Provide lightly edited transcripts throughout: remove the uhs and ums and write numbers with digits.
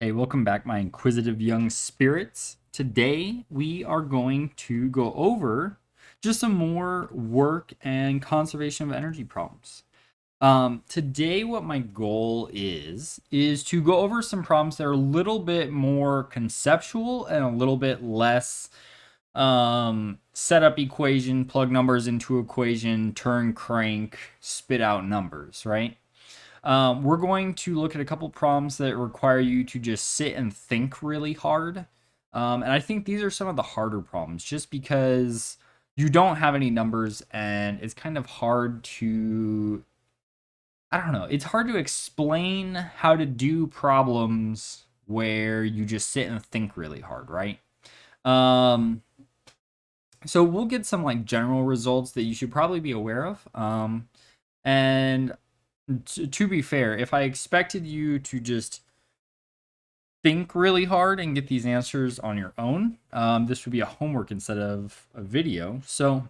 Hey, welcome back, my inquisitive young spirits. Today, we are going to go over just some more work and conservation of energy problems. Today, what my goal is to go over some problems that are a little bit more conceptual and a little bit less set up equation, plug numbers into equation, turn crank, spit out numbers, right? We're going to look at a couple problems that require you to just sit and think really hard. And I think these are some of the harder problems just because you don't have any numbers and it's kind of hard to, I don't know, it's hard to explain how to do problems where you just sit and think really hard, right? Um, so we'll get some like general results that you should probably be aware of. And to be fair, if I expected you to just think really hard and get these answers on your own, this would be a homework instead of a video. So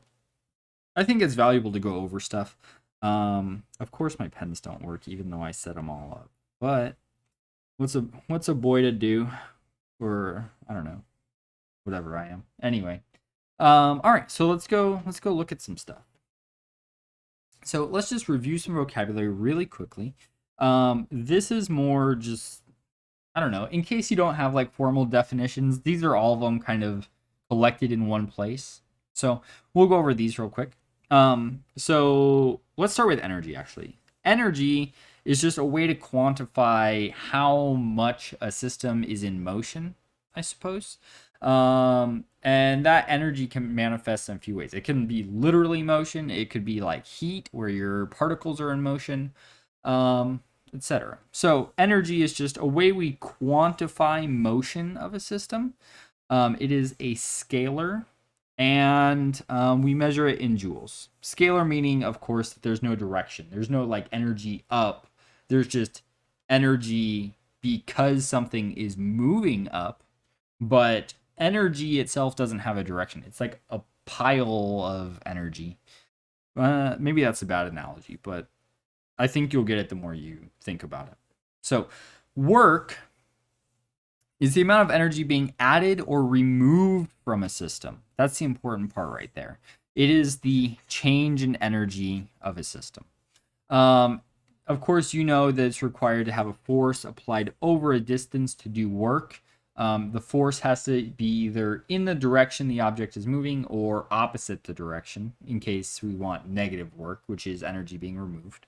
I think it's valuable to go over stuff. Of course, my pens don't work, even though I set them all up. But what's a boy to do? Or I don't know, whatever I am. Anyway, all right. So let's go look at some stuff. So let's just review some vocabulary really quickly. This is more just, I don't know, in case you don't have like formal definitions, these are all of them kind of collected in one place. So we'll go over these real quick. So let's start with energy, actually. Energy is just a way to quantify how much a system is in motion, I suppose. And that energy can manifest in a few ways. It can be literally motion. It could be like heat, where your particles are in motion, etc. So energy is just a way we quantify motion of a system. It is a scalar, and we measure it in joules. Scalar meaning, of course, that there's no direction. There's no like energy up. There's just energy because something is moving up, but energy itself doesn't have a direction. It's like a pile of energy. Maybe that's a bad analogy, but I think you'll get it the more you think about it. So, work is the amount of energy being added or removed from a system. That's the important part right there. It is the change in energy of a system. Of course, you know that it's required to have a force applied over a distance to do work. The force has to be either in the direction the object is moving or opposite the direction, in case we want negative work, which is energy being removed.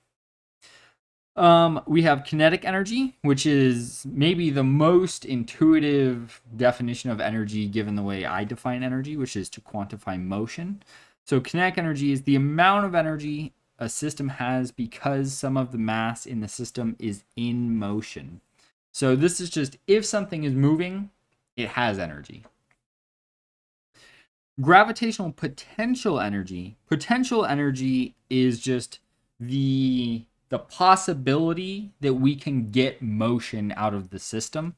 We have kinetic energy, which is maybe the most intuitive definition of energy given the way I define energy, which is to quantify motion. So kinetic energy is the amount of energy a system has because some of the mass in the system is in motion. So this is just if something is moving, it has energy. Gravitational potential energy. Potential energy is just the possibility that we can get motion out of the system.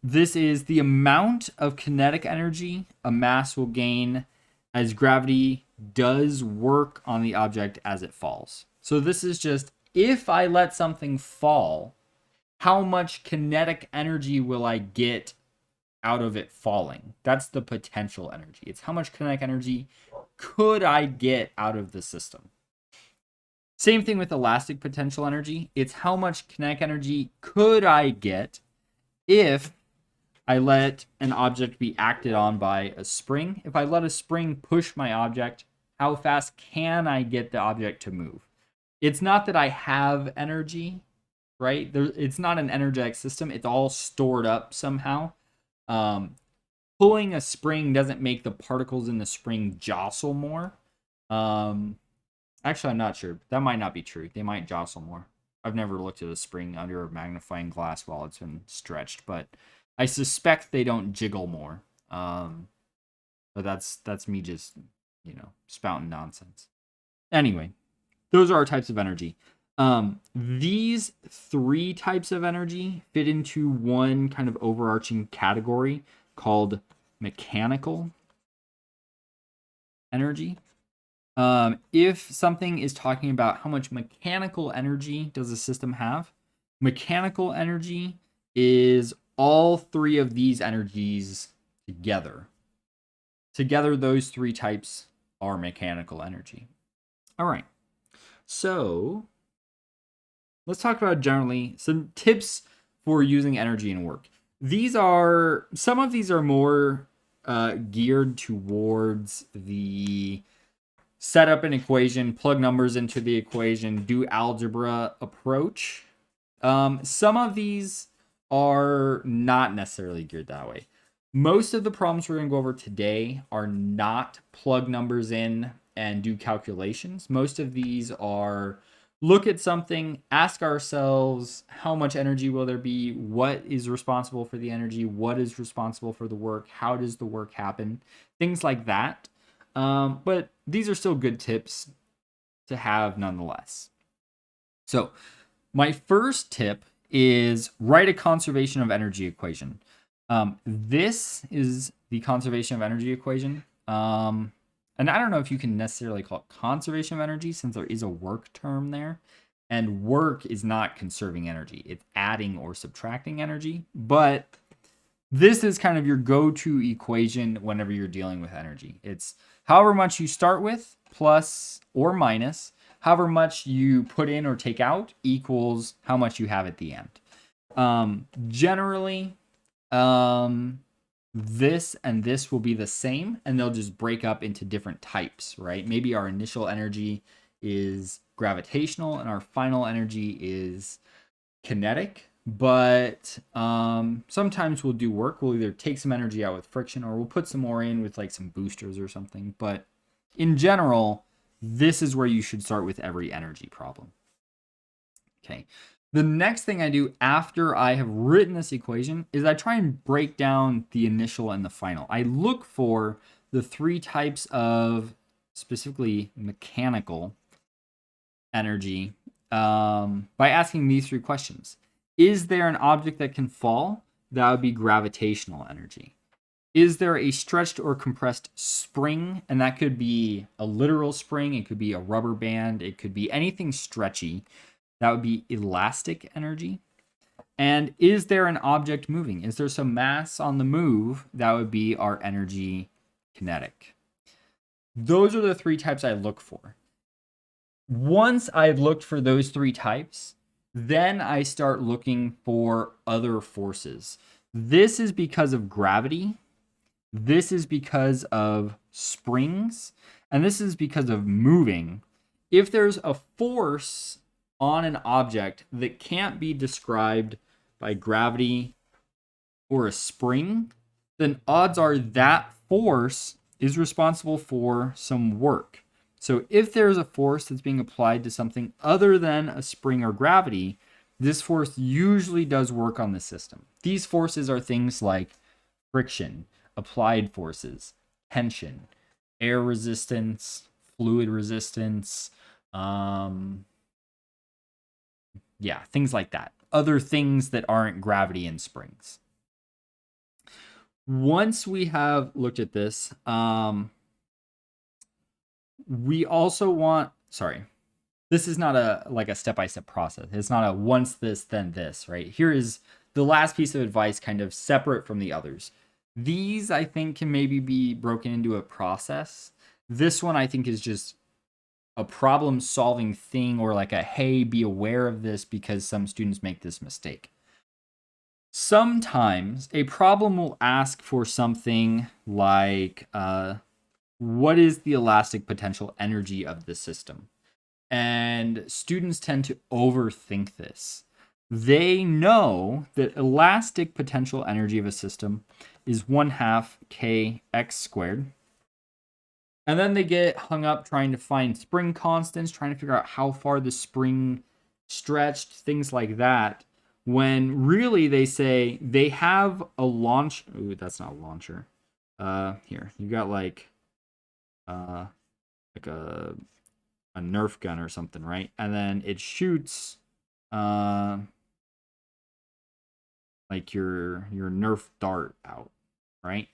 This is the amount of kinetic energy a mass will gain as gravity does work on the object as it falls. So this is just if I let something fall, how much kinetic energy will I get out of it falling? That's the potential energy. It's how much kinetic energy could I get out of the system. Same thing with elastic potential energy. It's how much kinetic energy could I get if I let an object be acted on by a spring. If I let a spring push my object, how fast can I get the object to move? It's not that I have energy, right? It's not an energetic system. It's all stored up somehow. Pulling a spring doesn't make the particles in the spring jostle more. Actually, I'm not sure. That might not be true. They might jostle more. I've never looked at a spring under a magnifying glass while it's been stretched, but I suspect they don't jiggle more. But that's me just, spouting nonsense. Anyway, those are our types of energy. These three types of energy fit into one kind of overarching category called mechanical energy. If something is talking about how much mechanical energy does a system have, mechanical energy is all three of these energies together. Together, those three types are mechanical energy. All right. So let's talk about generally some tips for using energy in work. Some of these are more geared towards the set up an equation, plug numbers into the equation, do algebra approach. Some of these are not necessarily geared that way. Most of the problems we're going to go over today are not plug numbers in and do calculations. Most of these are look at something, ask ourselves how much energy will there be, what is responsible for the energy, what is responsible for the work, how does the work happen, things like that. But these are still good tips to have nonetheless. So my first tip is write a conservation of energy equation. This is the conservation of energy equation. And I don't know if you can necessarily call it conservation of energy since there is a work term there. And work is not conserving energy. It's adding or subtracting energy. But this is kind of your go-to equation whenever you're dealing with energy. It's however much you start with plus or minus however much you put in or take out equals how much you have at the end. Generally, this and this will be the same, and they'll just break up into different types, right? Maybe our initial energy is gravitational and our final energy is kinetic, but sometimes we'll do work. We'll either take some energy out with friction or we'll put some more in with like some boosters or something. But in general, this is where you should start with every energy problem. Okay. The next thing I do after I have written this equation is I try and break down the initial and the final. I look for the three types of specifically mechanical energy by asking these three questions. Is there an object that can fall? That would be gravitational energy. Is there a stretched or compressed spring? And that could be a literal spring. It could be a rubber band. It could be anything stretchy. That would be elastic energy. And is there an object moving? Is there some mass on the move? That would be our energy kinetic. Those are the three types I look for. Once I've looked for those three types, then I start looking for other forces. This is because of gravity. This is because of springs. And this is because of moving. If there's a force on an object that can't be described by gravity or a spring, then odds are that force is responsible for some work. So if there's a force that's being applied to something other than a spring or gravity, this force usually does work on the system. These forces are things like friction, applied forces, tension, air resistance, fluid resistance, things like that. Other things that aren't gravity and springs. Once we have looked at this, we also want, this is not a step-by-step process. It's not a once this, then this, right? Here is the last piece of advice kind of separate from the others. These, I think, can maybe be broken into a process. This one, I think, is just a problem-solving thing or like a, hey, be aware of this because some students make this mistake. Sometimes a problem will ask for something like, what is the elastic potential energy of the system? And students tend to overthink this. They know that elastic potential energy of a system is 1/2 kx squared. And then they get hung up trying to find spring constants, trying to figure out how far the spring stretched, things like that. When really they say they have a launch. Ooh, that's not a launcher. Here, you got like a Nerf gun or something, right? And then it shoots like your Nerf dart out, right?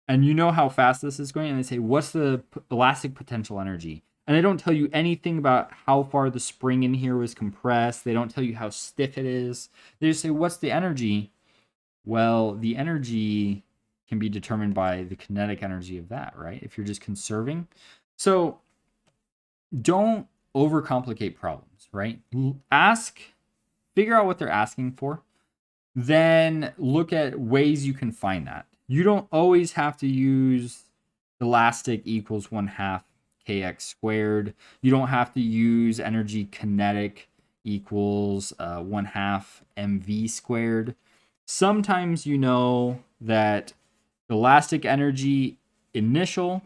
And you know how fast this is going, and they say, what's the elastic potential energy? And they don't tell you anything about how far the spring in here was compressed. They don't tell you how stiff it is. They just say, what's the energy? Well, the energy can be determined by the kinetic energy of that, right? If you're just conserving. So don't overcomplicate problems, right? Figure out what they're asking for, then look at ways you can find that. You don't always have to use elastic equals 1/2 kx squared. You don't have to use energy kinetic equals 1/2 mv squared. Sometimes you know that elastic energy initial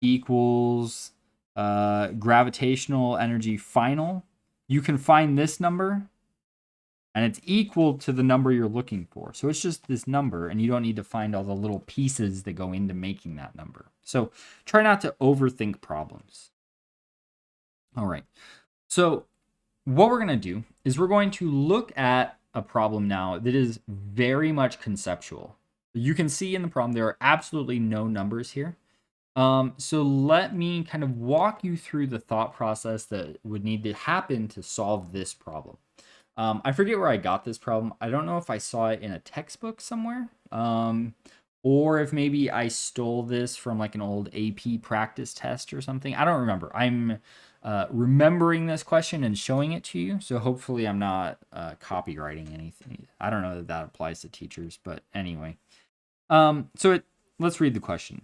equals gravitational energy final. You can find this number and it's equal to the number you're looking for. So it's just this number, and you don't need to find all the little pieces that go into making that number. So try not to overthink problems. All right. So what we're going to do is we're going to look at a problem now that is very much conceptual. You can see in the problem there are absolutely no numbers here. So let me kind of walk you through the thought process that would need to happen to solve this problem. I forget where I got this problem. I don't know if I saw it in a textbook somewhere, or if maybe I stole this from like an old AP practice test or something. I don't remember. I'm remembering this question and showing it to you, so hopefully I'm not copywriting anything. I don't know that that applies to teachers, but anyway. Let's read the question.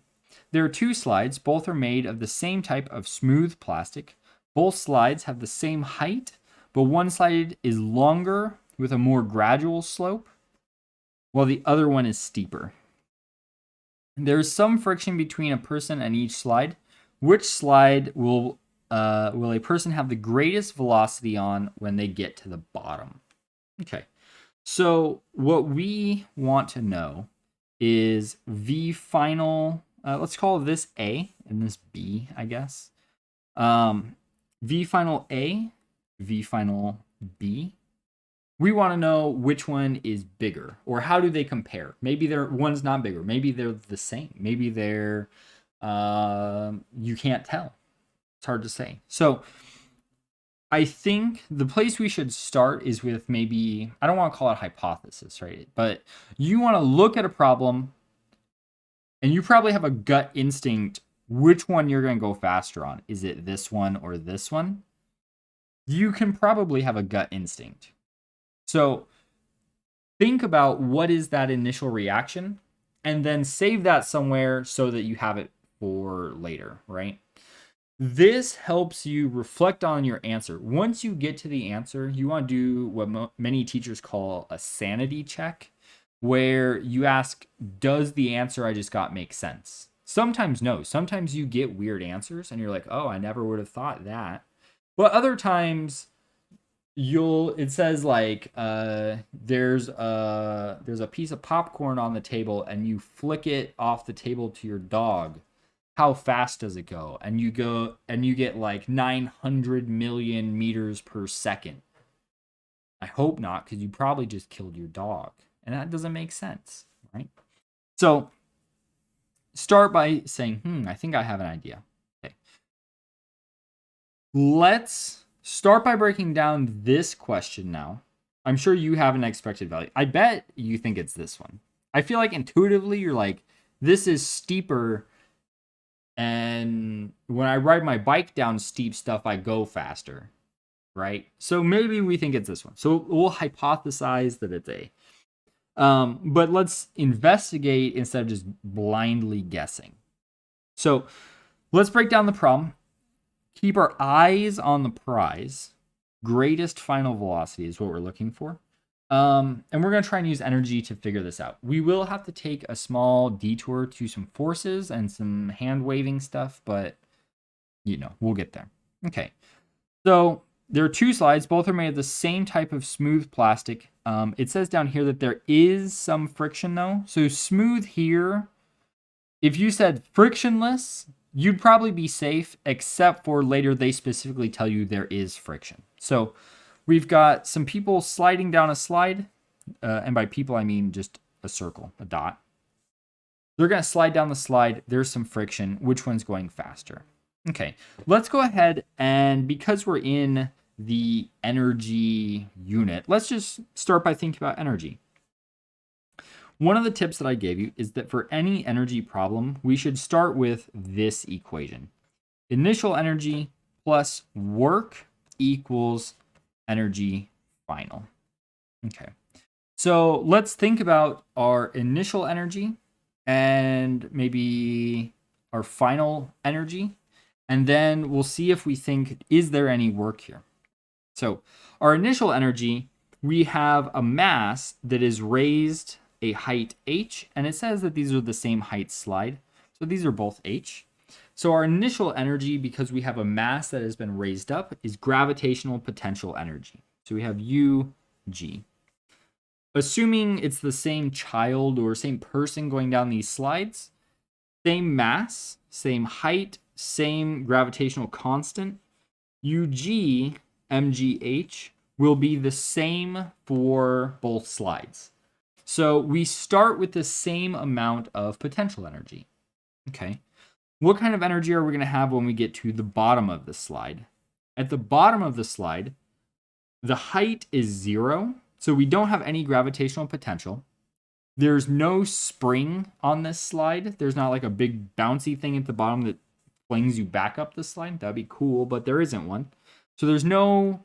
There are two slides. Both are made of the same type of smooth plastic. Both slides have the same height, but one slide is longer with a more gradual slope, while the other one is steeper. There is some friction between a person and each slide. Which slide will a person have the greatest velocity on when they get to the bottom? Okay, so what we want to know is V final, let's call this A and this B, I guess. V final A, V final B. We want to know which one is bigger, or how do they compare? Maybe one's not bigger. Maybe they're the same. Maybe they're, you can't tell. It's hard to say. So I think the place we should start is with maybe, I don't want to call it hypothesis, right? But you want to look at a problem and you probably have a gut instinct which one you're going to go faster on. Is it this one or this one? You can probably have a gut instinct. So think about what is that initial reaction and then save that somewhere so that you have it for later, right? This helps you reflect on your answer. Once you get to the answer, you want to do what many teachers call a sanity check, where you ask, does the answer I just got make sense? Sometimes no. Sometimes you get weird answers and you're like, oh, I never would have thought that. But other times it says like there's a piece of popcorn on the table and you flick it off the table to your dog. How fast does it go? And you get like 900 million meters per second. I hope not, because you probably just killed your dog. And that doesn't make sense, right? So start by saying, I think I have an idea. Okay. Let's start by breaking down this question now. I'm sure you have an expected value. I bet you think it's this one. I feel like intuitively you're like, this is steeper, and when I ride my bike down steep stuff, I go faster, right? So maybe we think it's this one. So we'll hypothesize that it's A. But let's investigate instead of just blindly guessing. So let's break down the problem. Keep our eyes on the prize. Greatest final velocity is what we're looking for. And we're going to try and use energy to figure this out. We will have to take a small detour to some forces and some hand waving stuff, but we'll get there. Okay. So there are two slides. Both are made of the same type of smooth plastic. It says down here that there is some friction though. So smooth here, if you said frictionless, you'd probably be safe, except for later they specifically tell you there is friction. So we've got some people sliding down a slide, and by people I mean just a circle, a dot. They're going to slide down the slide. There's some friction. Which one's going faster? Okay, let's go ahead and because we're in the energy unit, let's just start by thinking about energy. One of the tips that I gave you is that for any energy problem, we should start with this equation. Initial energy plus work equals energy final. Okay, so let's think about our initial energy and maybe our final energy. And then we'll see if we think, is there any work here? So our initial energy, we have a mass that is raised a height h, and it says that these are the same height slide. So these are both h. So our initial energy, because we have a mass that has been raised up, is gravitational potential energy. So we have UG. Assuming it's the same child or same person going down these slides, same mass, same height, same gravitational constant, UG MGH will be the same for both slides. So we start with the same amount of potential energy. Okay. What kind of energy are we going to have when we get to the bottom of the slide? At the bottom of the slide, the height is 0, so we don't have any gravitational potential. There's no spring on this slide. There's not like a big bouncy thing at the bottom that flings you back up the slide. That'd be cool, but there isn't one. So there's no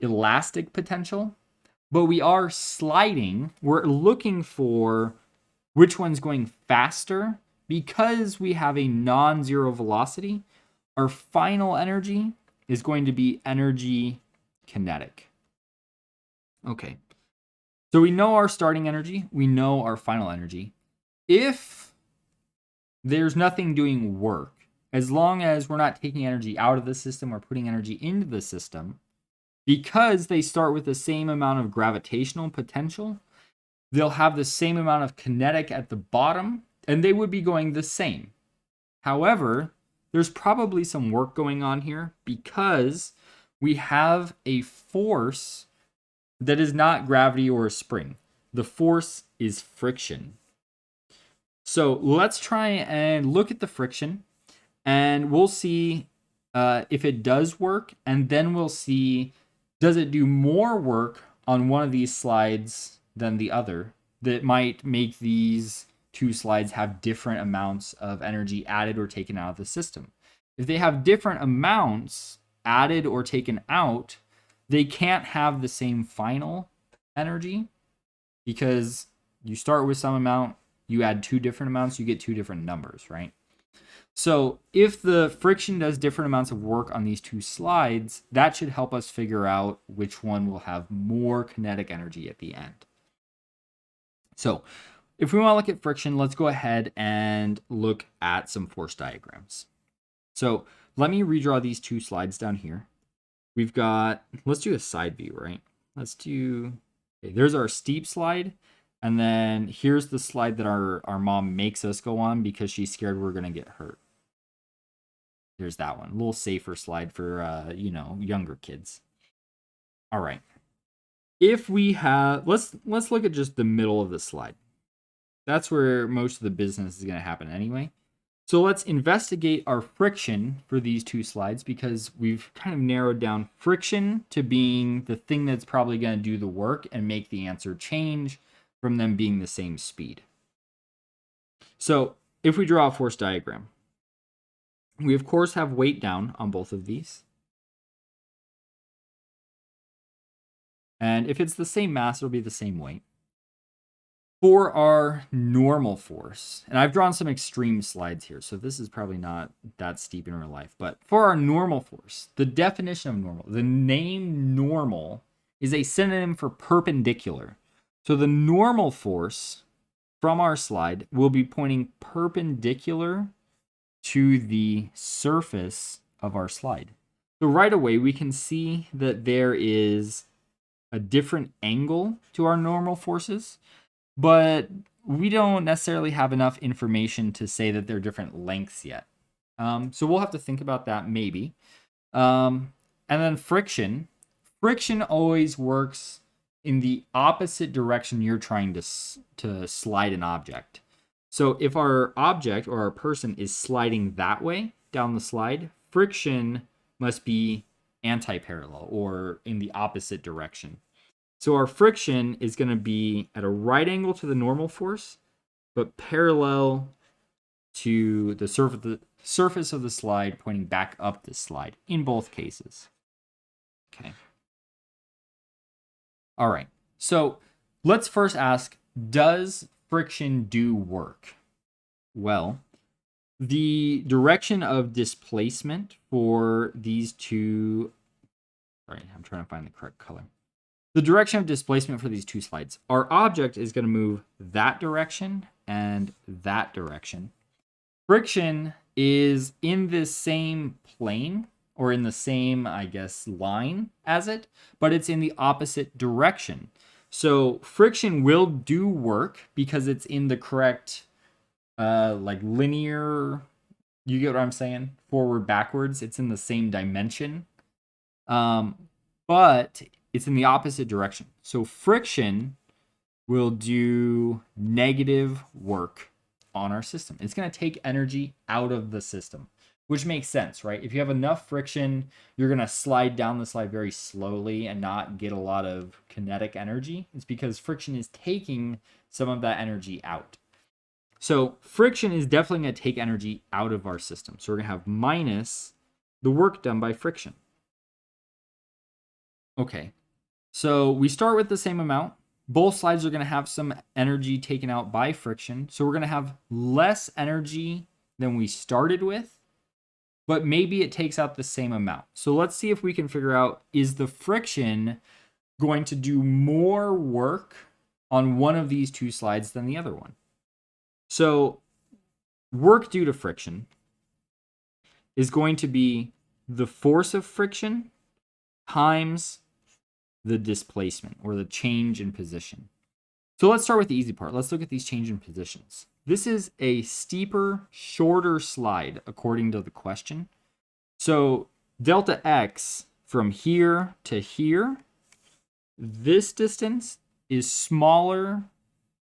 elastic potential, but we are sliding. We're looking for which one's going faster. Because we have a non-zero velocity, our final energy is going to be energy kinetic. Okay. So we know our starting energy, we know our final energy. If there's nothing doing work, as long as we're not taking energy out of the system or putting energy into the system, because they start with the same amount of gravitational potential, they'll have the same amount of kinetic at the bottom, and they would be going the same. However, there's probably some work going on here because we have a force that is not gravity or a spring. The force is friction. So let's try and look at the friction, and we'll see if it does work, and then we'll see, does it do more work on one of these slides than the other that might make these two slides have different amounts of energy added or taken out of the system. If they have different amounts added or taken out, they can't have the same final energy because you start with some amount, you add two different amounts, you get two different numbers, right? So if the friction does different amounts of work on these two slides, that should help us figure out which one will have more kinetic energy at the end. So if we want to look at friction, let's go ahead and look at some force diagrams. So let me redraw these two slides down here. We've got, let's do a side view, right? Let's do, okay, there's our steep slide. And then here's the slide that our mom makes us go on because she's scared we're going to get hurt. There's that one, a little safer slide for, younger kids. All right. If we have, let's look at just the middle of the slide. That's where most of the business is going to happen anyway. So let's investigate our friction for these two slides because we've kind of narrowed down friction to being the thing that's probably going to do the work and make the answer change from them being the same speed. So if we draw a force diagram, we of course have weight down on both of these. And if it's the same mass, it'll be the same weight. For our normal force, and I've drawn some extreme slides here, so this is probably not that steep in real life, but for our normal force, the definition of normal, the name normal is a synonym for perpendicular. So the normal force from our slide will be pointing perpendicular to the surface of our slide. So right away, we can see that there is a different angle to our normal forces, but we don't necessarily have enough information to say that they're different lengths yet. So we'll have to think about that maybe. And then friction. Friction always works in the opposite direction you're trying to slide an object. So if our object or our person is sliding that way down the slide, friction must be anti-parallel or in the opposite direction. So our friction is going to be at a right angle to the normal force, but parallel to the surface of the slide pointing back up the slide in both cases. Okay. All right. So let's first ask, does friction do work? Well, the direction of displacement for these two, sorry, I'm trying to find the correct color. The direction of displacement for these two slides. Our object is going to move that direction and that direction. Friction is in this same plane, or in the same, I guess, line as it, but it's in the opposite direction. So friction will do work because it's in the correct, like linear, you get what I'm saying? Forward, backwards, it's in the same dimension. But it's in the opposite direction. So friction will do negative work on our system. It's going to take energy out of the system, which makes sense, right? If you have enough friction, you're going to slide down the slide very slowly and not get a lot of kinetic energy. It's because friction is taking some of that energy out. So friction is definitely going to take energy out of our system. So we're going to have minus the work done by friction. Okay, so we start with the same amount. Both slides are going to have some energy taken out by friction. So we're going to have less energy than we started with, but maybe it takes out the same amount. So let's see if we can figure out, is the friction going to do more work on one of these two slides than the other one? So work due to friction is going to be the force of friction times the displacement or the change in position. So let's start with the easy part. Let's look at these change in positions. This is a steeper, shorter slide according to the question. So delta x from here to here, this distance is smaller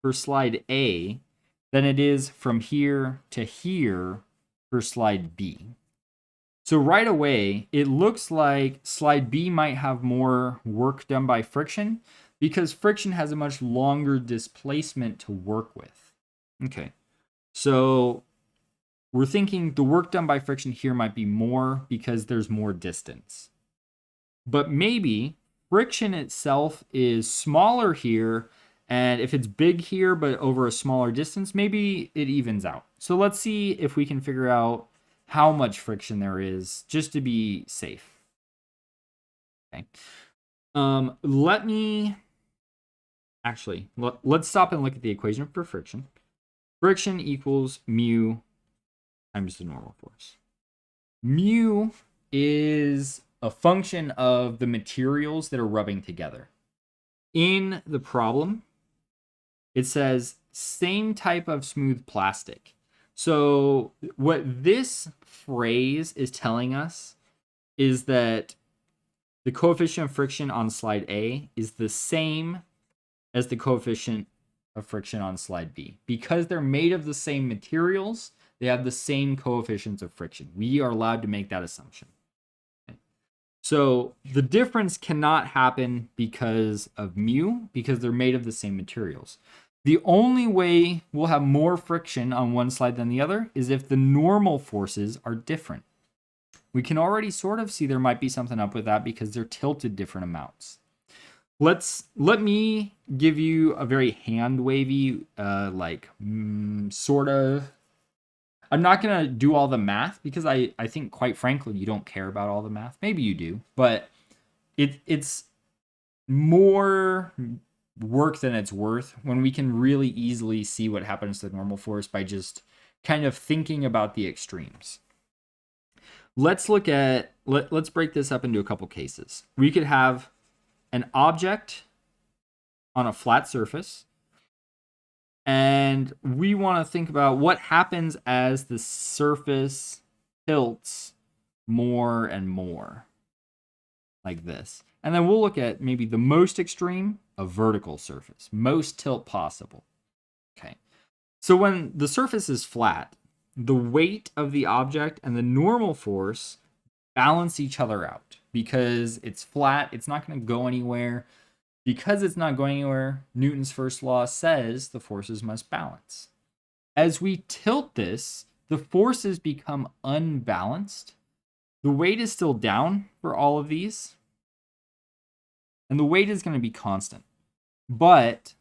for slide A than it is from here to here for slide B. So right away, it looks like slide B might have more work done by friction because friction has a much longer displacement to work with. Okay, so we're thinking the work done by friction here might be more because there's more distance. But maybe friction itself is smaller here, and if it's big here but over a smaller distance, maybe it evens out. So let's see if we can figure out how much friction there is just to be safe. Okay. Let's stop and look at the equation for friction. Friction equals mu times the normal force. Mu is a function of the materials that are rubbing together. In the problem, it says same type of smooth plastic. So what this phrase is telling us is that the coefficient of friction on slide A is the same as the coefficient of friction on slide B. Because they're made of the same materials, they have the same coefficients of friction. We are allowed to make that assumption. Okay. So the difference cannot happen because of mu, because they're made of the same materials. The only way we'll have more friction on one slide than the other is if the normal forces are different. We can already sort of see there might be something up with that because they're tilted different amounts. Let me give you a very hand wavy, sort of. I'm not gonna do all the math because I think quite frankly you don't care about all the math. Maybe you do, but it's more work than it's worth when we can really easily see what happens to the normal force by just kind of thinking about the extremes. Let's break this up into a couple cases. We could have an object on a flat surface, and we want to think about what happens as the surface tilts more and more, like this. And then we'll look at maybe the most extreme, a vertical surface, most tilt possible. Okay. So when the surface is flat, the weight of the object and the normal force balance each other out because it's flat. It's not going to go anywhere. Because it's not going anywhere, Newton's first law says the forces must balance. As we tilt this, the forces become unbalanced. The weight is still down for all of these, and the weight is going to be constant. But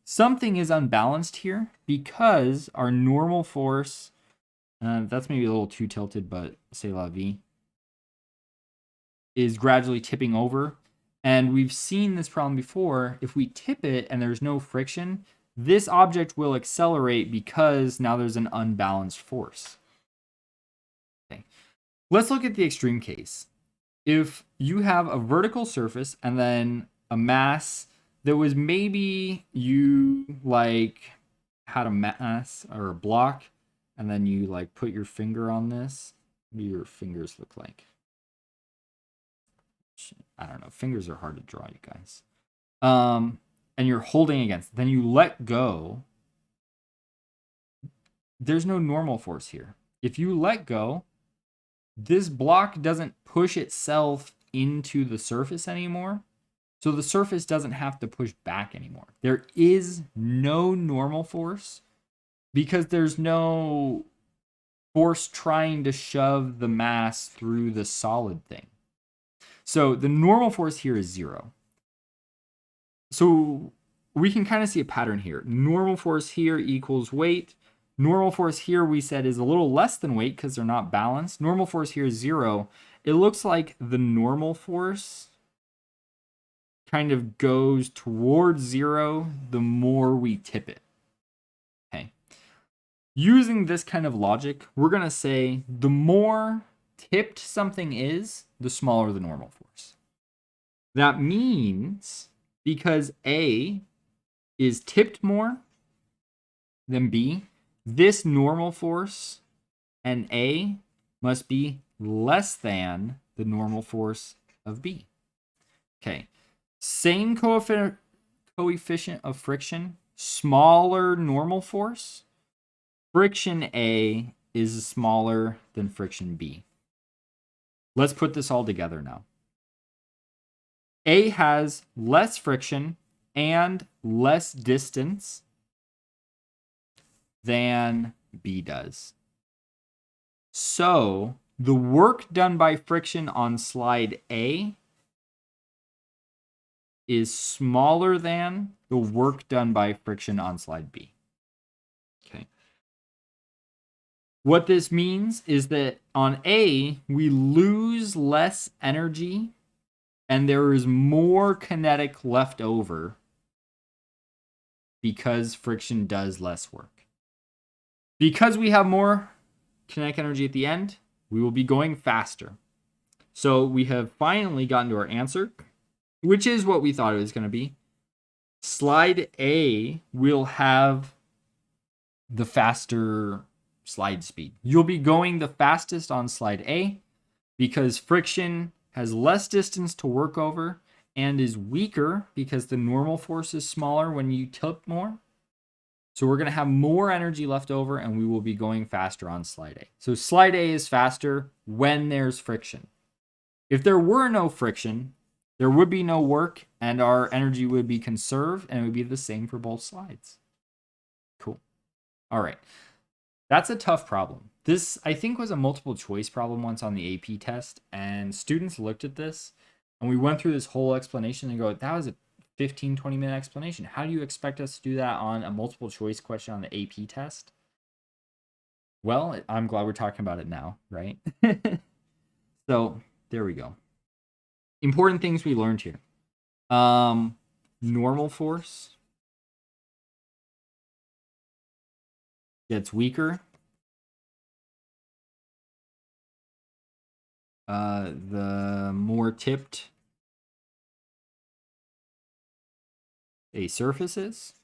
something is unbalanced here because our normal force, that's maybe a little too tilted, but c'est la vie, is gradually tipping over. And we've seen this problem before. If we tip it and there's no friction, this object will accelerate because now there's an unbalanced force. Okay. Let's look at the extreme case. If you have a vertical surface and then a mass that was maybe you like had a mass or a block and then you like put your finger on this, what do your fingers look like? I don't know. Fingers are hard to draw, you guys. And you're holding against. Then you let go. There's no normal force here. If you let go, this block doesn't push itself into the surface anymore. So the surface doesn't have to push back anymore. There is no normal force because there's no force trying to shove the mass through the solid thing. So the normal force here is 0. So we can kind of see a pattern here. Normal force here equals weight. Normal force here we said is a little less than weight because they're not balanced. Normal force here is 0. It looks like the normal force kind of goes towards 0 the more we tip it. Okay. Using this kind of logic, we're going to say the more tipped something is, the smaller the normal force. That means because A is tipped more than B, this normal force and A must be less than the normal force of B. Okay, same coefficient of friction, smaller normal force. Friction A is smaller than friction B. Let's put this all together now. A has less friction and less distance than B does. So the work done by friction on slide A is smaller than the work done by friction on slide B. Okay. What this means is that on A, we lose less energy and there is more kinetic left over because friction does less work. Because we have more kinetic energy at the end, we will be going faster. So we have finally gotten to our answer, which is what we thought it was going to be. Slide A will have the faster slide speed. You'll be going the fastest on slide A because friction has less distance to work over and is weaker because the normal force is smaller when you tilt more. So we're going to have more energy left over and we will be going faster on slide A. So slide A is faster when there's friction. If there were no friction, there would be no work and our energy would be conserved and it would be the same for both slides. Cool. All right. That's a tough problem. This, I think, was a multiple choice problem once on the AP test, and students looked at this, and we went through this whole explanation and go, that was a 15, 20-minute explanation. How do you expect us to do that on a multiple choice question on the AP test? Well, I'm glad we're talking about it now, right? So, there we go. Important things we learned here. Normal force gets weaker. The more tipped a surface is.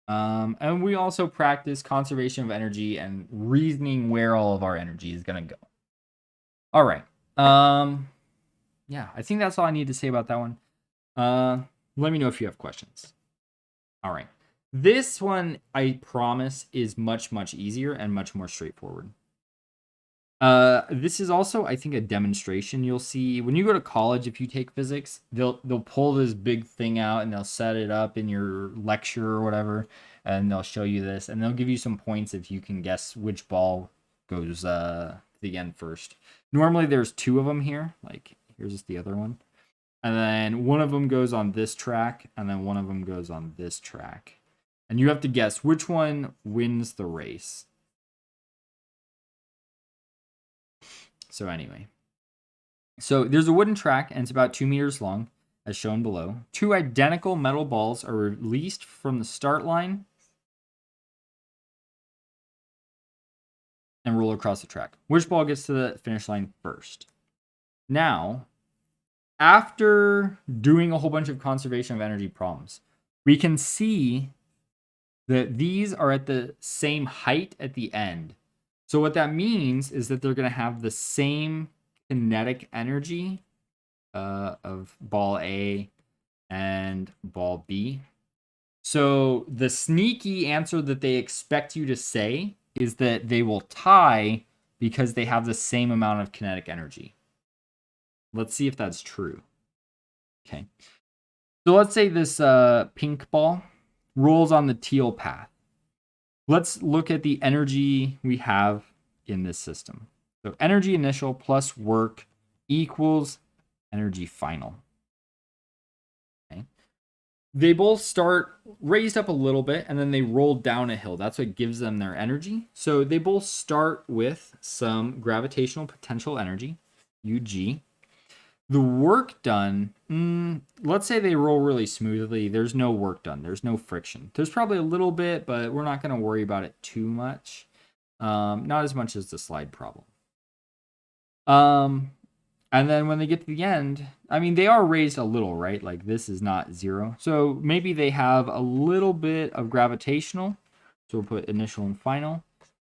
And we also practice conservation of energy and reasoning where all of our energy is going to go. All right. Yeah, I think that's all I need to say about that one. Let me know if you have questions. All right. This one, I promise, is much, much easier and much more straightforward. This is also, I think, a demonstration. You'll see when you go to college, if you take physics, they'll pull this big thing out and they'll set it up in your lecture or whatever, and they'll show you this, and they'll give you some points if you can guess which ball goes to the end first. Normally, there's two of them here. Like here's the other one, and then one of them goes on this track, and then one of them goes on this track, and you have to guess which one wins the race. So anyway, so there's a wooden track and it's about 2 meters long, as shown below. Two identical metal balls are released from the start line and roll across the track. Which ball gets to the finish line first? Now, after doing a whole bunch of conservation of energy problems, we can see that these are at the same height at the end. So what that means is that they're going to have the same kinetic energy of ball A and ball B. So the sneaky answer that they expect you to say is that they will tie because they have the same amount of kinetic energy. Let's see if that's true. Okay. So let's say this pink ball rolls on the teal path. Let's look at the energy we have in this system. So energy initial plus work equals energy final. Okay. They both start raised up a little bit and then they roll down a hill. That's what gives them their energy. So they both start with some gravitational potential energy, UG. The work done, let's say they roll really smoothly. There's no work done. There's no friction. There's probably a little bit, but we're not going to worry about it too much. Not as much as the slide problem. And then when they get to the end, I mean, they are raised a little, right? Like this is not zero. So maybe they have a little bit of gravitational. So we'll put initial and final.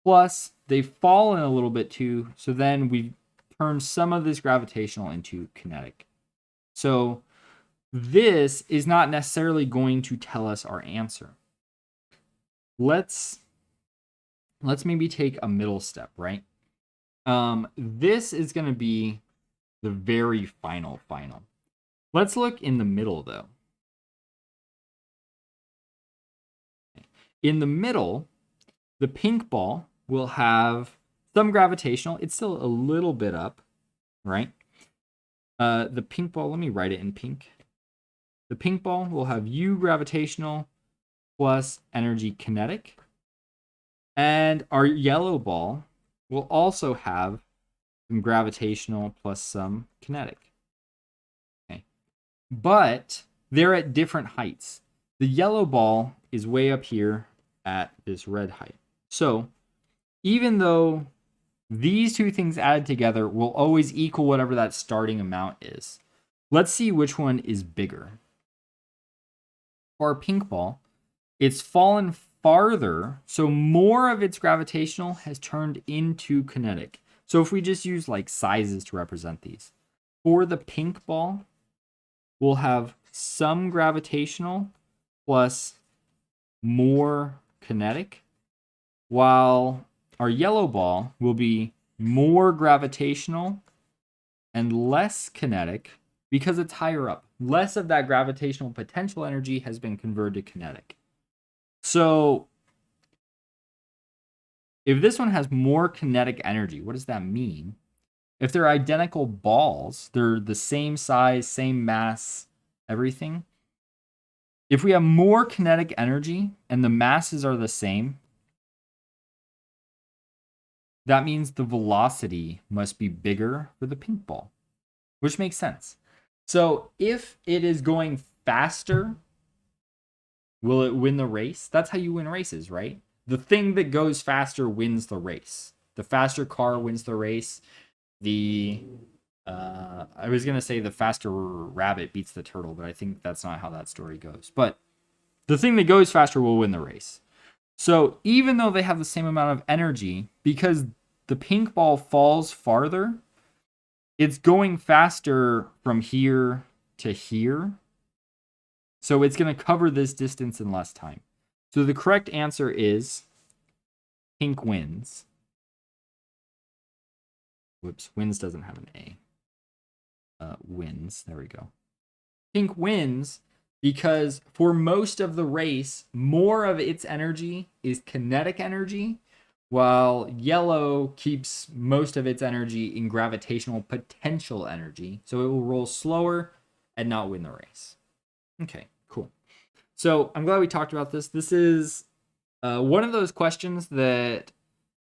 Plus, they've fallen a little bit too. So then we turn some of this gravitational into kinetic. So this is not necessarily going to tell us our answer. Let's maybe take a middle step, right? This is going to be the very final. Let's look in the middle, though. In the middle, the pink ball will have some gravitational. It's still a little bit up, right? The pink ball, let me write it in pink. The pink ball will have U gravitational plus energy kinetic. And our yellow ball will also have some gravitational plus some kinetic. Okay. But they're at different heights. The yellow ball is way up here at this red height. So even though these two things added together will always equal whatever that starting amount is, let's see which one is bigger. For our pink ball, it's fallen farther, so more of its gravitational has turned into kinetic. So if we just use like sizes to represent these, for the pink ball, we'll have some gravitational plus more kinetic, while our yellow ball will be more gravitational and less kinetic because it's higher up. Less of that gravitational potential energy has been converted to kinetic. So if this one has more kinetic energy, what does that mean? If they're identical balls, they're the same size, same mass, everything. If we have more kinetic energy and the masses are the same, that means the velocity must be bigger for the pink ball, which makes sense. So if it is going faster, will it win the race? That's how you win races, right? The thing that goes faster wins the race. The faster car wins the race. I was going to say the faster rabbit beats the turtle, but I think that's not how that story goes. But the thing that goes faster will win the race. So even though they have the same amount of energy, because the pink ball falls farther, it's going faster from here to here. So it's going to cover this distance in less time. So the correct answer is pink wins. Whoops, wins doesn't have an A. Wins, there we go. Pink wins because for most of the race, more of its energy is kinetic energy, while yellow keeps most of its energy in gravitational potential energy. So it will roll slower and not win the race. Okay, cool. So I'm glad we talked about this. This is one of those questions that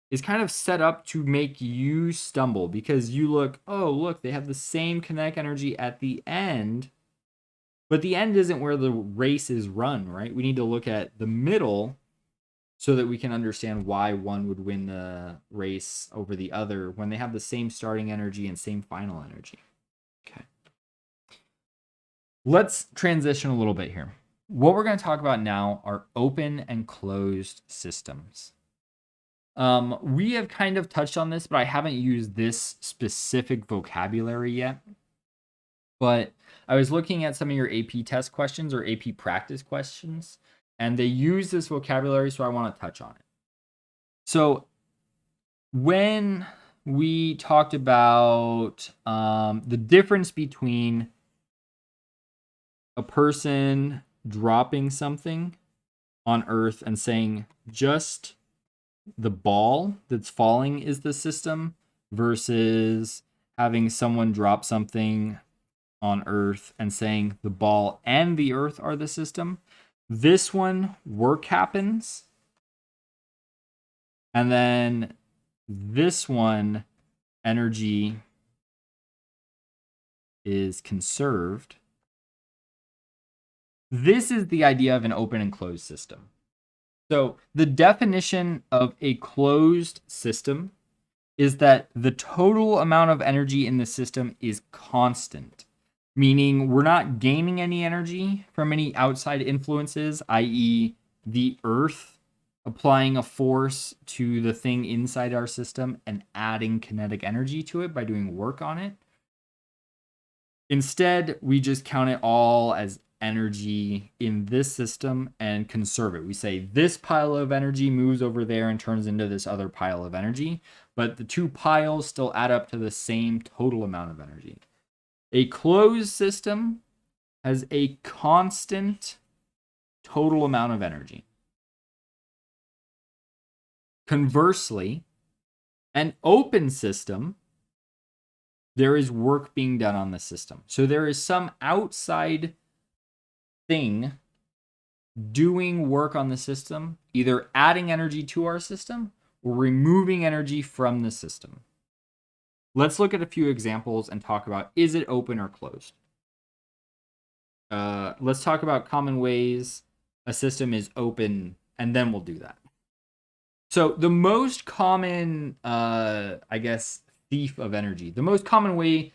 is kind of set up to make you stumble because you look, oh, look, they have the same kinetic energy at the end, but the end isn't where the race is run, right? We need to look at the middle so that we can understand why one would win the race over the other when they have the same starting energy and same final energy. Okay. Let's transition a little bit here. What we're going to talk about now are open and closed systems. We have kind of touched on this, but I haven't used this specific vocabulary yet. But I was looking at some of your AP test questions or AP practice questions, and they use this vocabulary, so I want to touch on it. So when we talked about the difference between a person dropping something on Earth and saying just the ball that's falling is the system versus having someone drop something on Earth and saying the ball and the Earth are the system. This one, work happens. And then this one, energy is conserved. This is the idea of an open and closed system. So the definition of a closed system is that the total amount of energy in the system is constant, meaning we're not gaining any energy from any outside influences, i.e. the Earth applying a force to the thing inside our system and adding kinetic energy to it by doing work on it. Instead, we just count it all as energy in this system and conserve it. We say this pile of energy moves over there and turns into this other pile of energy, but the two piles still add up to the same total amount of energy. A closed system has a constant total amount of energy. Conversely, an open system, there is work being done on the system. So there is some outside thing doing work on the system, either adding energy to our system or removing energy from the system. Let's look at a few examples and talk about, is it open or closed? Let's talk about common ways a system is open, and then we'll do that. So the most common, thief of energy, the most common way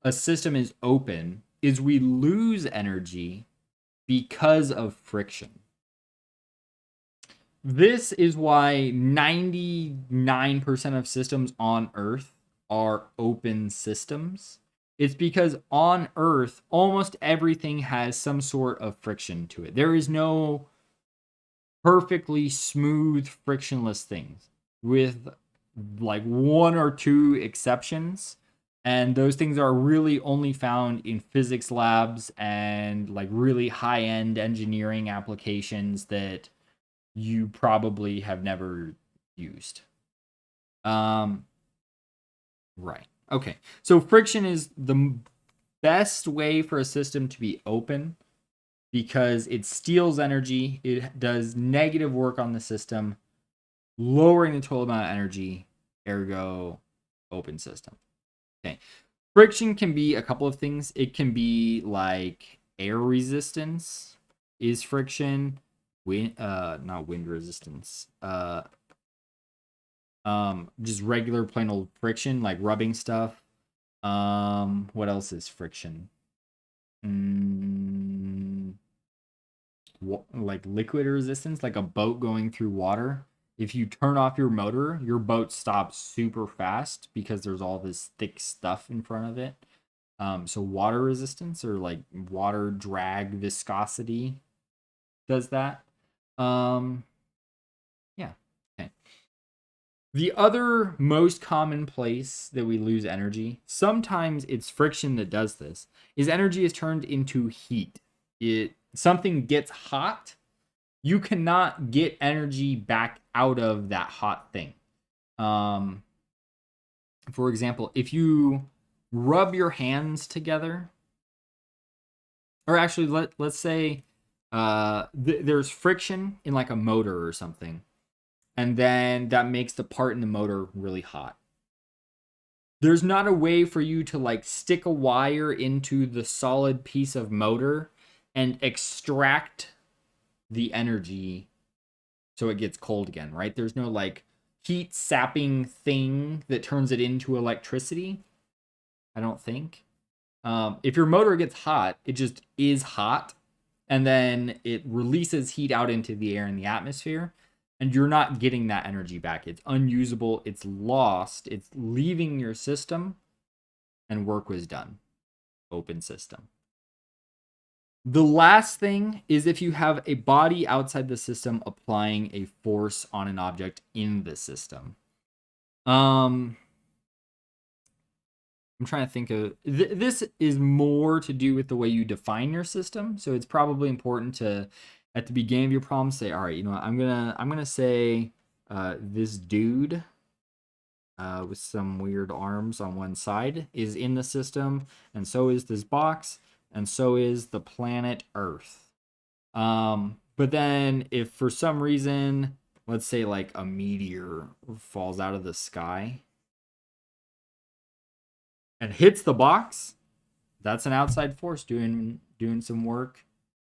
a system is open is we lose energy because of friction. This is why 99% of systems on Earth are open systems. It's because on Earth, almost everything has some sort of friction to it. There is no perfectly smooth, frictionless things, with like one or two exceptions. And those things are really only found in physics labs and like really high-end engineering applications that you probably have never used. Right. Okay. So friction is the best way for a system to be open because it steals energy. It does negative work on the system, lowering the total amount of energy, ergo open system. Okay. Friction can be a couple of things. It can be like air resistance is friction, not wind resistance. Just regular plain old friction, like rubbing stuff. What else is friction? Like liquid resistance, like a boat going through water. If you turn off your motor, your boat stops super fast because there's all this thick stuff in front of it. So water resistance or like water drag viscosity does that. Yeah. Okay. The other most common place that we lose energy, sometimes it's friction that does this, is energy is turned into heat. Something gets hot, you cannot get energy back out of that hot thing. Um, for example, if you rub your hands together, or actually let's say there's friction in like a motor or something, and then that makes the part in the motor really hot. There's not a way for you to like stick a wire into the solid piece of motor and extract the energy so it gets cold again, right? There's no like heat sapping thing that turns it into electricity. I don't think. If your motor gets hot, it just is hot, and then it releases heat out into the air and the atmosphere, and you're not getting that energy back. It's unusable, it's lost, it's leaving your system, and work was done. Open system. The last thing is if you have a body outside the system applying a force on an object in the system. I'm trying to think of this is more to do with the way you define your system. So it's probably important to, at the beginning of your problem, say, all right, you know what, I'm gonna say this dude with some weird arms on one side is in the system, and so is this box, and so is the planet Earth. But then if for some reason, let's say like a meteor falls out of the sky and hits the box, that's an outside force doing some work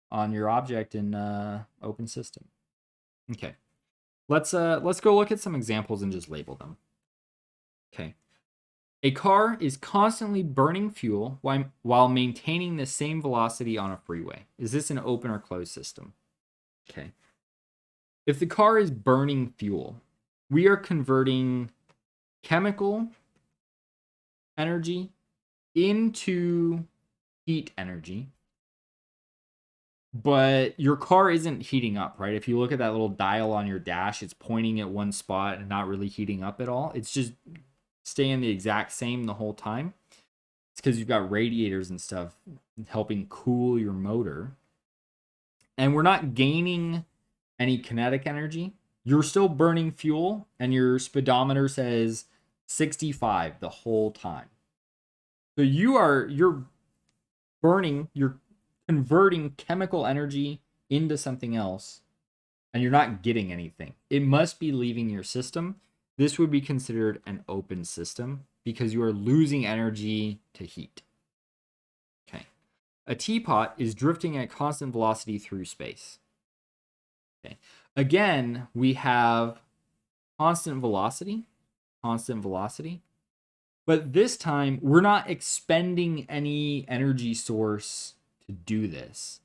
on your object in open system. Okay. Let's go look at some examples and just label them. Okay. A car is constantly burning fuel while maintaining the same velocity on a freeway. Is this an open or closed system? Okay. If the car is burning fuel, we are converting chemical energy into heat energy, but your car isn't heating up, right? If you look at that little dial on your dash, it's pointing at one spot and not really heating up at all. It's just staying the exact same the whole time. It's because you've got radiators and stuff helping cool your motor. And we're not gaining any kinetic energy. You're still burning fuel, and your speedometer says 65 the whole time. So you're converting chemical energy into something else, and you're not getting anything. It must be leaving your system. This would be considered an open system because you are losing energy to heat. Okay. A teapot is drifting at constant velocity through space. Okay. Again, we have constant velocity, but this time we're not expending any energy source to do this.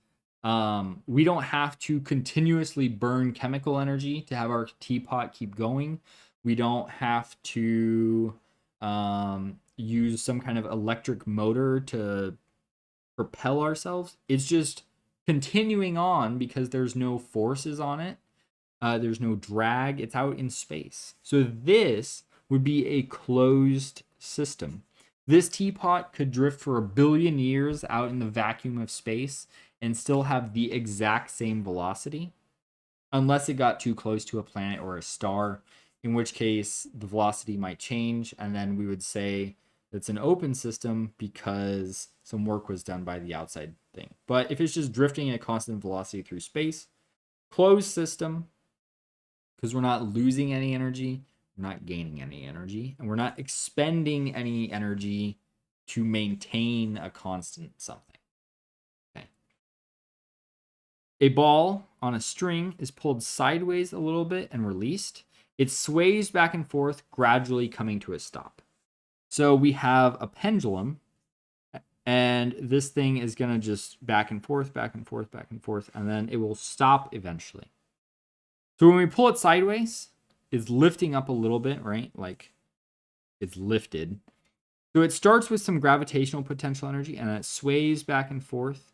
We don't have to continuously burn chemical energy to have our teapot keep going. We don't have to use some kind of electric motor to propel ourselves. It's just continuing on because there's no forces on it. There's no drag. It's out in space. So this would be a closed system. This teapot could drift for 1 billion years out in the vacuum of space and still have the exact same velocity, unless it got too close to a planet or a star, in which case the velocity might change, and then we would say it's an open system because some work was done by the outside thing. But if it's just drifting at a constant velocity through space, closed system, because we're not losing any energy, we're not gaining any energy, and we're not expending any energy to maintain a constant something. Okay. A ball on a string is pulled sideways a little bit and released. It sways back and forth, gradually coming to a stop. So we have a pendulum, and this thing is going to just back and forth, and then it will stop eventually. So when we pull it sideways, it's lifting up a little bit, right? Like it's lifted. So it starts with some gravitational potential energy, and it sways back and forth,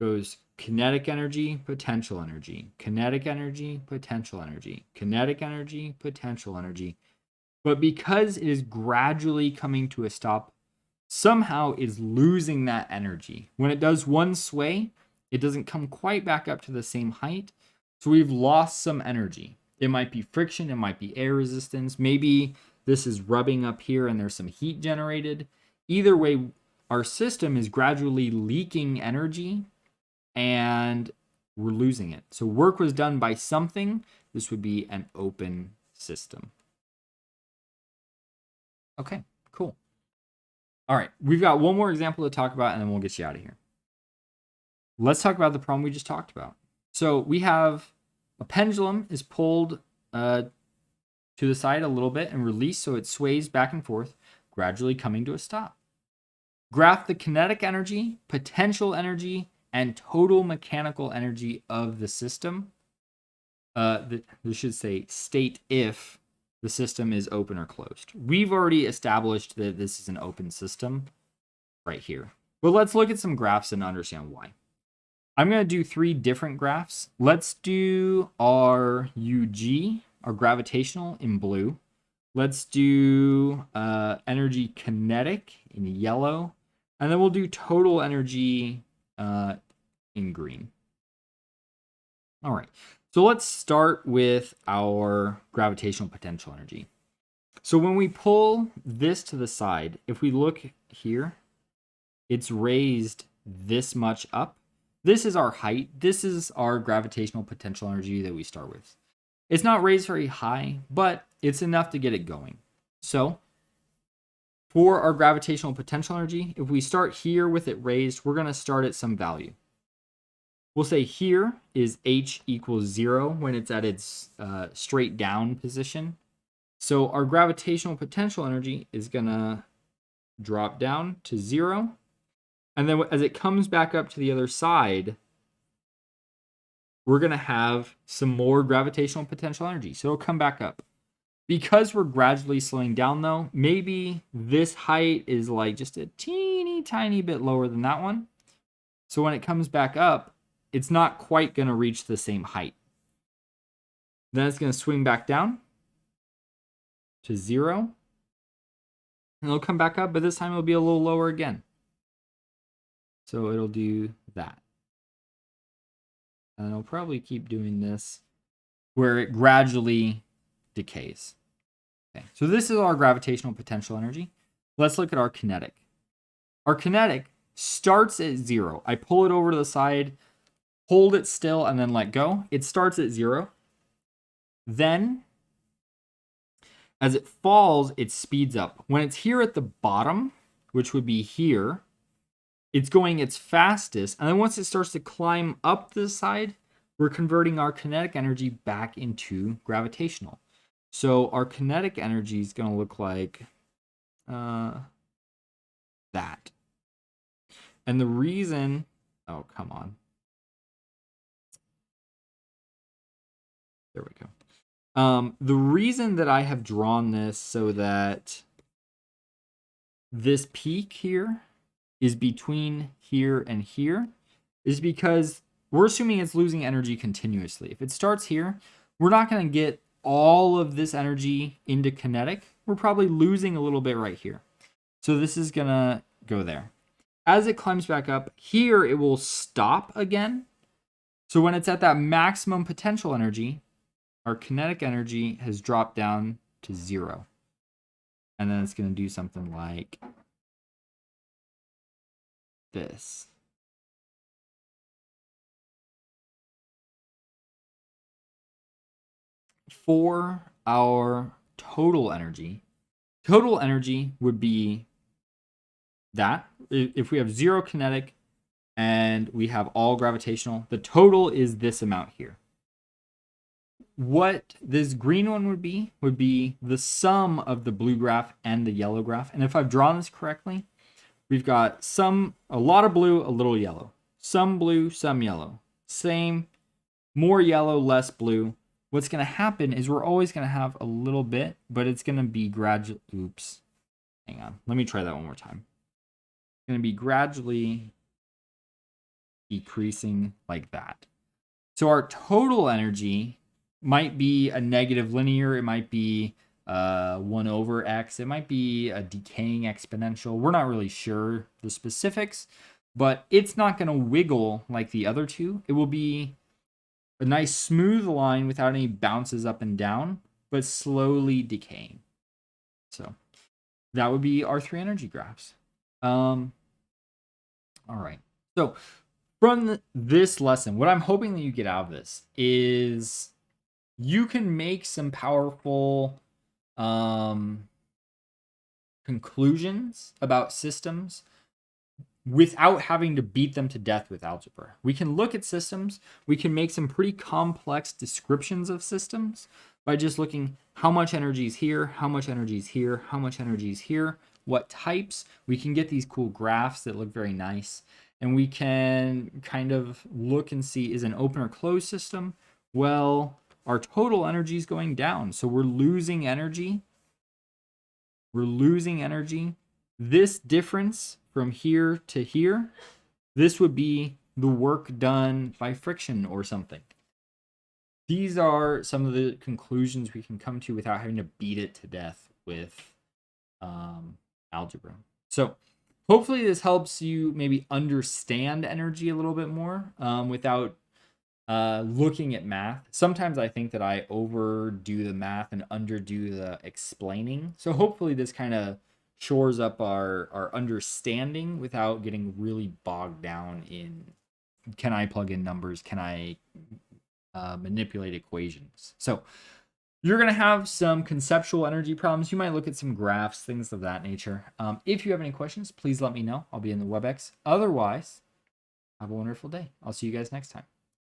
goes kinetic energy, potential energy, kinetic energy, potential energy, kinetic energy, potential energy. But because it is gradually coming to a stop, somehow is losing that energy. When it does one sway, it doesn't come quite back up to the same height. So we've lost some energy. It might be friction, it might be air resistance. Maybe this is rubbing up here and there's some heat generated. Either way, our system is gradually leaking energy and we're losing it. So work was done by something. This would be an open system. Okay, cool. All right, we've got one more example to talk about and then we'll get you out of here. Let's talk about the problem we just talked about. So we have a pendulum is pulled to the side a little bit and released so it sways back and forth, gradually coming to a stop. Graph the kinetic energy, potential energy, and total mechanical energy of the system. This should say state if the system is open or closed. We've already established that this is an open system right here. But let's look at some graphs and understand why. I'm going to do 3 different graphs. Let's do our UG, our gravitational, in blue. Let's do energy kinetic in yellow. And then we'll do total energy in green. All right. So let's start with our gravitational potential energy. So when we pull this to the side, if we look here, it's raised this much up. This is our height. This is our gravitational potential energy that we start with. It's not raised very high, but it's enough to get it going. So for our gravitational potential energy, if we start here with it raised, we're going to start at some value. We'll say here is H equals 0 when it's at its straight down position. So our gravitational potential energy is going to drop down to 0. And then as it comes back up to the other side, we're going to have some more gravitational potential energy. So it'll come back up. Because we're gradually slowing down though, maybe this height is like just a teeny tiny bit lower than that one. So when it comes back up, it's not quite going to reach the same height. Then it's going to swing back down to 0. And it'll come back up, but this time it'll be a little lower again. So it'll do that. And it'll probably keep doing this where it gradually decays. Okay, so this is our gravitational potential energy. Let's look at our kinetic. Our kinetic starts at 0. I pull it over to the side, hold it still, and then let go. It starts at 0. Then, as it falls, it speeds up. When it's here at the bottom, which would be here, it's going its fastest. And then once it starts to climb up the side, we're converting our kinetic energy back into gravitational. So our kinetic energy is going to look like that. And the reason, oh, come on. There we go. The reason that I have drawn this so that this peak here is between here and here is because we're assuming it's losing energy continuously. If it starts here, we're not going to get all of this energy into kinetic. We're probably losing a little bit right here. So this is going to go there. As it climbs back up, here it will stop again. So when it's at that maximum potential energy, our kinetic energy has dropped down to 0. And then it's going to do something like this. For our total energy would be that. If we have 0 kinetic and we have all gravitational, the total is this amount here. What this green one would be the sum of the blue graph and the yellow graph. And if I've drawn this correctly, we've got a lot of blue, a little yellow. Some blue, some yellow. Same, more yellow, less blue. What's going to happen is we're always going to have a little bit, but it's going to be gradual. Oops. Hang on. Let me try that one more time. It's going to be gradually decreasing like that. So our total energy might be a negative linear. It might be 1 over x. It might be a decaying exponential. We're not really sure the specifics, but it's not going to wiggle like the other two. It will be a nice smooth line without any bounces up and down, but slowly decaying. So that would be our 3 energy graphs. All right. So from this lesson, what I'm hoping that you get out of this is you can make some powerful conclusions about systems without having to beat them to death with algebra. We can look at systems, we can make some pretty complex descriptions of systems by just looking how much energy is here, how much energy is here, how much energy is here, what types. We can get these cool graphs that look very nice, and we can kind of look and see, is an open or closed system? Well, our total energy is going down, so we're losing energy. We're losing energy. This difference from here to here, this would be the work done by friction or something. These are some of the conclusions we can come to without having to beat it to death with algebra. So hopefully this helps you maybe understand energy a little bit more without looking at math. Sometimes I think that I overdo the math and underdo the explaining. So hopefully this kind of shores up our understanding without getting really bogged down in, can I plug in numbers? Can I manipulate equations? So you're going to have some conceptual energy problems. You might look at some graphs, things of that nature. If you have any questions, please let me know. I'll be in the WebEx. Otherwise, have a wonderful day. I'll see you guys next time.